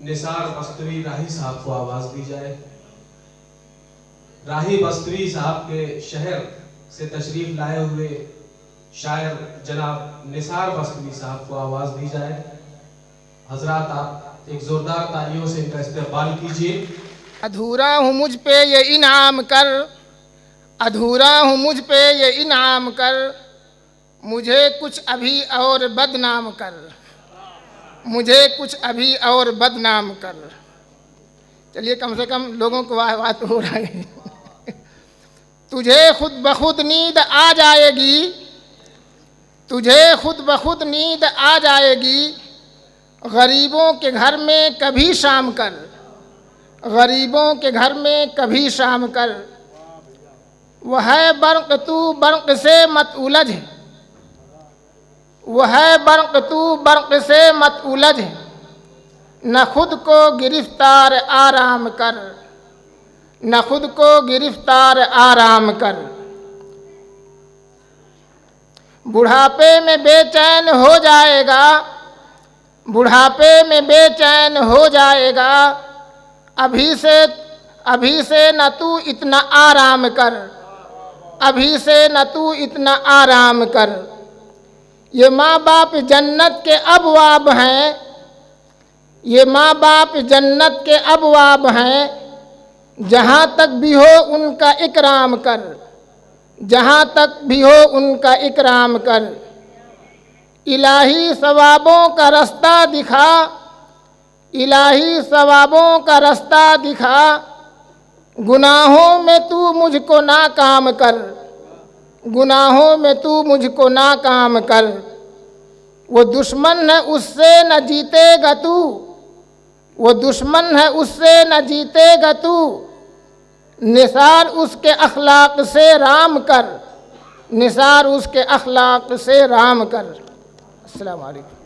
निसार बस्तवी राही साहब को आवाज दी जाए। राही बस्तवी साहब के शहर से तशरीफ लाए हुए शायर जनाब निसार बस्तवी साहब को आवाज दी जाए। हजरात, आप एक जोरदार तालियों से इनका इस्तकबाल कीजिए। अधूरा हूँ मुझ पे ये इनाम कर, अधूरा हूँ मुझ पे ये इनाम कर, मुझे कुछ अभी और बदनाम कर, मुझे कुछ अभी और बदनाम कर। चलिए, कम से कम लोगों को वाह तो हो रहा है। तुझे खुद बखुद नींद आ जाएगी, तुझे खुद बखुद नींद आ जाएगी, गरीबों के घर में कभी शाम कर, गरीबों के घर में कभी शाम कर। वह है बर्क़ तू बर्क़ से मत उलझ, वह है बर्क़ तू बर्क़ से मत उलझ, न खुद को गिरफ्तार आराम कर, न खुद को गिरफ्तार आराम कर। बुढ़ापे में बेचैन हो जाएगा, बुढ़ापे में बेचैन हो जाएगा, अभी से न तू इतना आराम कर, अभी से न तू इतना आराम कर। ये माँ बाप जन्नत के अबवाब हैं, ये माँ बाप जन्नत के अबवाब हैं, जहाँ तक भी हो उनका इकराम कर, जहाँ तक भी हो उनका इकराम कर। इलाही सवाबों का रास्ता दिखा, इलाही सवाबों का रास्ता दिखा, गुनाहों में तू मुझको नाकाम कर, गुनाहों में तू मुझको नाकाम कर। वो दुश्मन है उससे न जीतेगा तू, वो दुश्मन है उससे न जीतेगा तू, निसार उसके अखलाक से राम कर, निसार उसके अखलाक से राम कर। अस्सलाम वालेकुम।